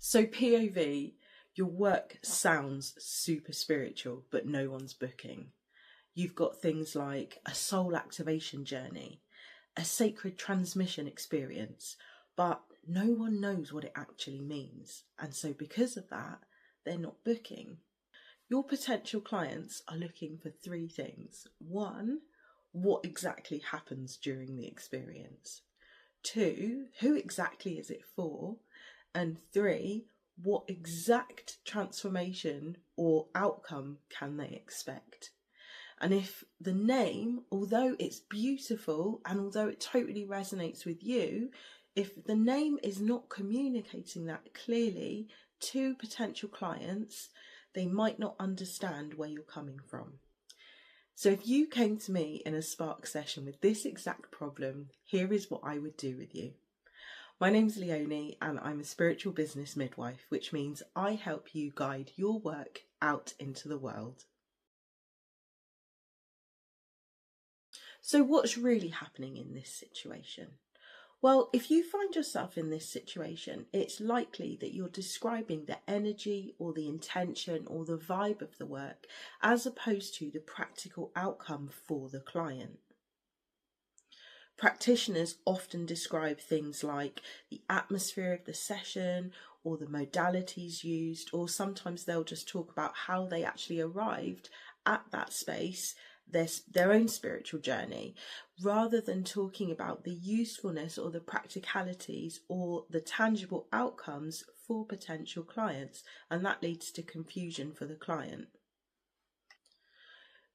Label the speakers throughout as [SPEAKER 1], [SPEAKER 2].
[SPEAKER 1] So POV, your work sounds super spiritual, but no one's booking. You've got things like a soul activation journey, a sacred transmission experience, but no one knows what it actually means. And so because of that, they're not booking. Your potential clients are looking for three things. One, what exactly happens during the experience? Two, who exactly is it for? And three, what exact transformation or outcome can they expect? And if the name, although it's beautiful and although it totally resonates with you, if the name is not communicating that clearly to potential clients, they might not understand where you're coming from. So if you came to me in a Spark session with this exact problem, here is what I would do with you. My name's Leonie and I'm a spiritual business midwife, which means I help you guide your work out into the world. So what's really happening in this situation? Well, if you find yourself in this situation, it's likely that you're describing the energy or the intention or the vibe of the work as opposed to the practical outcome for the client. Practitioners often describe things like the atmosphere of the session or the modalities used, or sometimes they'll just talk about how they actually arrived at that space, their own spiritual journey, rather than talking about the usefulness or the practicalities or the tangible outcomes for potential clients, and that leads to confusion for the client.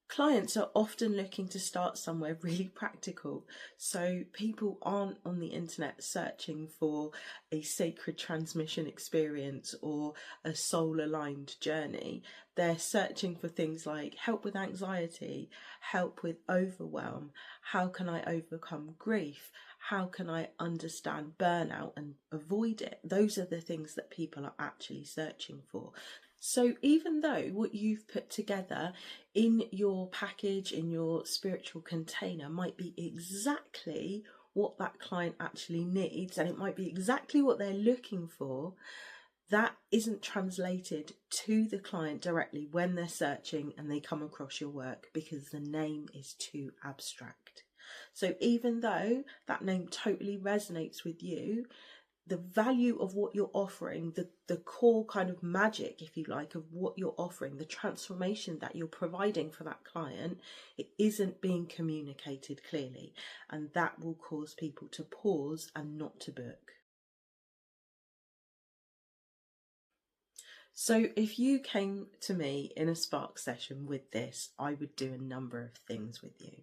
[SPEAKER 1] Clients are often looking to start somewhere really practical, so people aren't on the internet searching for a sacred transmission experience or a soul aligned journey. They're searching for things like help with anxiety, help with overwhelm, how can I overcome grief, how can I understand burnout and avoid it. Those are the things that people are actually searching for. So even though what you've put together in your package, in your spiritual container, might be exactly what that client actually needs, and it might be exactly what they're looking for, that isn't translated to the client directly when they're searching and they come across your work because the name is too abstract. So even though that name totally resonates with you, the value of what you're offering, the core kind of magic, if you like, of what you're offering, the transformation that you're providing for that client, it isn't being communicated clearly. And that will cause people to pause and not to book. So if you came to me in a Spark session with this, I would do a number of things with you.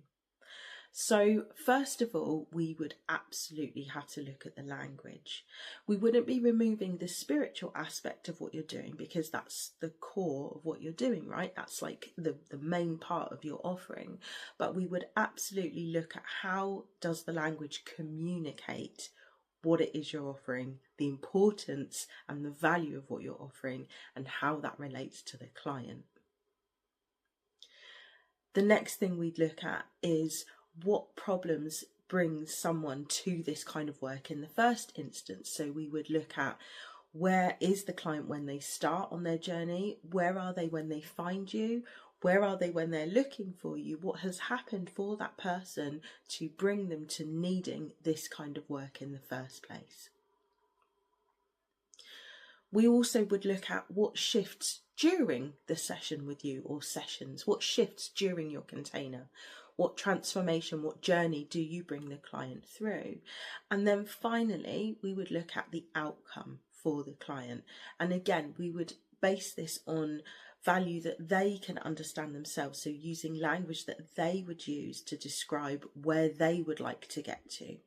[SPEAKER 1] So first of all, we would absolutely have to look at the language. We wouldn't be removing the spiritual aspect of what you're doing because that's the core of what you're doing, right? That's like the main part of your offering. But we would absolutely look at how does the language communicate what it is you're offering, the importance and the value of what you're offering, and how that relates to the client. The next thing we'd look at is what problems bring someone to this kind of work in the first instance. So we would look at where is the client when they start on their journey? Where are they when they find you? Where are they when they're looking for you? What has happened for that person to bring them to needing this kind of work in the first place? We also would look at what shifts during the session with you, or sessions, what shifts during your container, what transformation, what journey do you bring the client through? And then finally, we would look at the outcome for the client. And again, we would base this on value that they can understand themselves. So using language that they would use to describe where they would like to get to.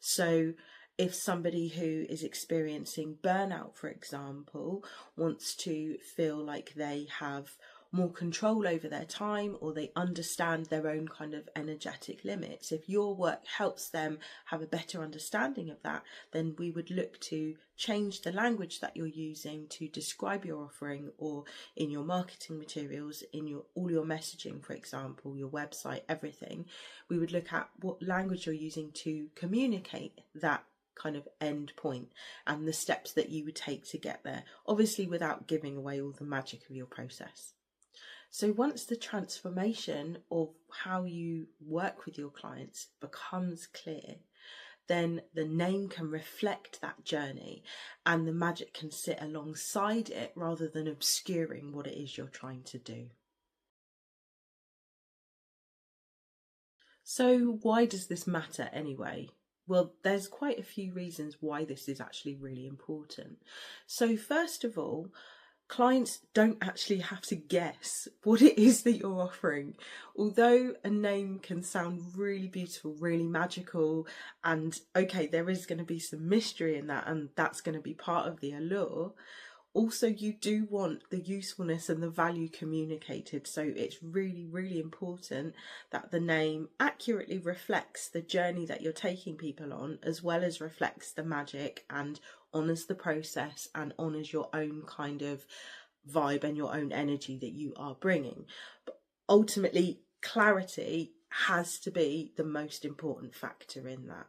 [SPEAKER 1] So if somebody who is experiencing burnout, for example, wants to feel like they have more control over their time, or they understand their own kind of energetic limits, if your work helps them have a better understanding of that, then we would look to change the language that you're using to describe your offering, or in your marketing materials, in all your messaging, for example, your website, everything. We would look at what language you're using to communicate that kind of end point and the steps that you would take to get there, obviously without giving away all the magic of your process. So once the transformation of how you work with your clients becomes clear, then the name can reflect that journey and the magic can sit alongside it rather than obscuring what it is you're trying to do. So why does this matter anyway? Well, there's quite a few reasons why this is actually really important. So first of all, clients don't actually have to guess what it is that you're offering. Although a name can sound really beautiful, really magical, and okay, there is going to be some mystery in that, and that's going to be part of the allure. Also, you do want the usefulness and the value communicated, so it's really, really important that the name accurately reflects the journey that you're taking people on, as well as reflects the magic and honours the process and honours your own kind of vibe and your own energy that you are bringing. But ultimately, clarity has to be the most important factor in that.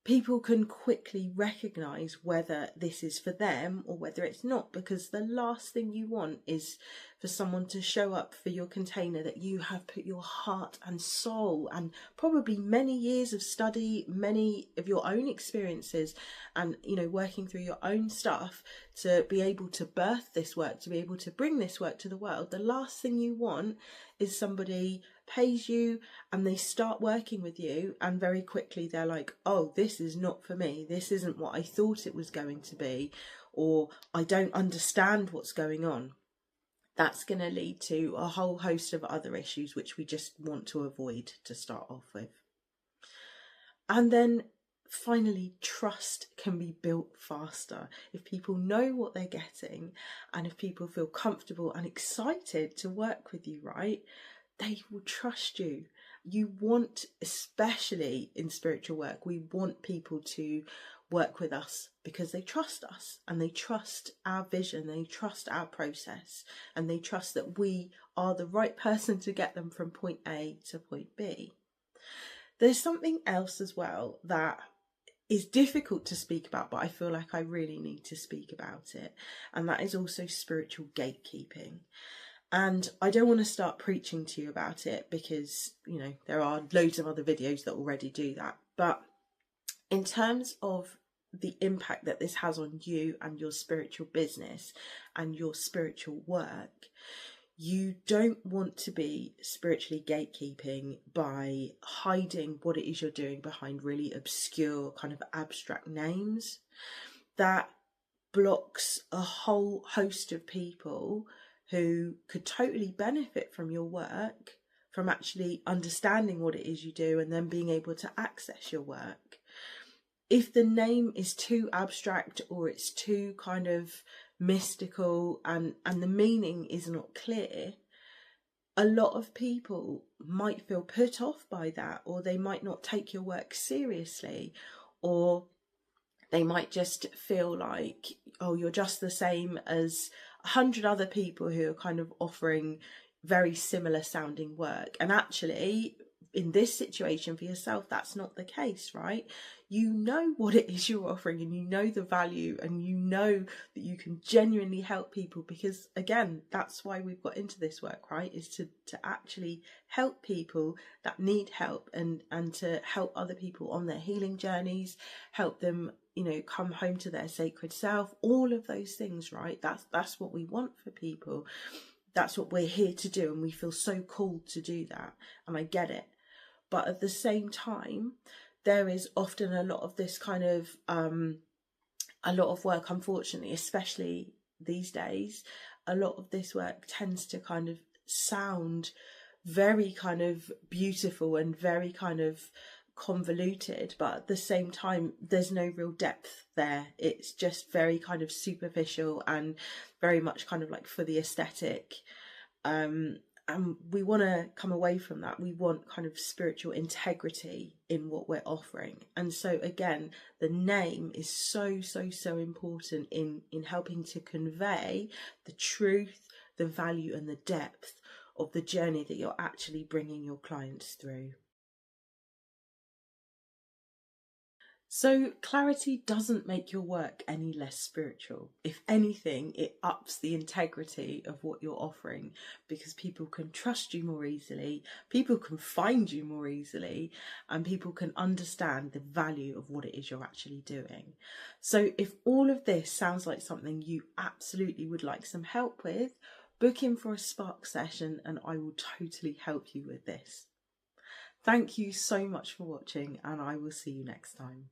[SPEAKER 1] People can quickly recognise whether this is for them or whether it's not, because the last thing you want is for someone to show up for your container that you have put your heart and soul and probably many years of study, many of your own experiences and, you know, working through your own stuff to be able to birth this work, to be able to bring this work to the world. The last thing you want is somebody pays you and they start working with you and very quickly they're like, oh, this is not for me, this isn't what I thought it was going to be, or I don't understand what's going on. That's going to lead to a whole host of other issues which we just want to avoid to start off with. And then finally, trust can be built faster if people know what they're getting and if people feel comfortable and excited to work with you, right? They will trust you. You want, especially in spiritual work, we want people to work with us because they trust us and they trust our vision, they trust our process, and they trust that we are the right person to get them from point A to point B. There's something else as well that is difficult to speak about, but I feel like I really need to speak about it, and that is also spiritual gatekeeping. And I don't want to start preaching to you about it because, you know, there are loads of other videos that already do that. But in terms of the impact that this has on you and your spiritual business and your spiritual work, you don't want to be spiritually gatekeeping by hiding what it is you're doing behind really obscure kind of abstract names. That blocks a whole host of people who could totally benefit from your work, from actually understanding what it is you do and then being able to access your work. If the name is too abstract or it's too kind of mystical and the meaning is not clear, a lot of people might feel put off by that, or they might not take your work seriously, or they might just feel like, oh, you're just the same as 100 other people who are kind of offering very similar sounding work. And actually, in this situation for yourself, that's not the case, right? You know what it is you're offering and you know the value and you know that you can genuinely help people, because again, that's why we've got into this work, right? Is to actually help people that need help and to help other people on their healing journeys, help them, you know, come home to their sacred self, all of those things, right? That's what we want for people. That's what we're here to do, and we feel so called to do that, and I get it. But at the same time, there is often a lot of this kind of a lot of work, unfortunately, especially these days, a lot of this work tends to kind of sound very kind of beautiful and very kind of convoluted, but at the same time there's no real depth there. It's just very kind of superficial and very much kind of like for the aesthetic, and we want to come away from that. We want kind of spiritual integrity in what we're offering. And so again, the name is so important in helping to convey the truth, the value and the depth of the journey that you're actually bringing your clients through. So clarity doesn't make your work any less spiritual. If anything, it ups the integrity of what you're offering, because people can trust you more easily, people can find you more easily, and people can understand the value of what it is you're actually doing. So if all of this sounds like something you absolutely would like some help with, book in for a spark session and I will totally help you with this. Thank you so much for watching, and I will see you next time.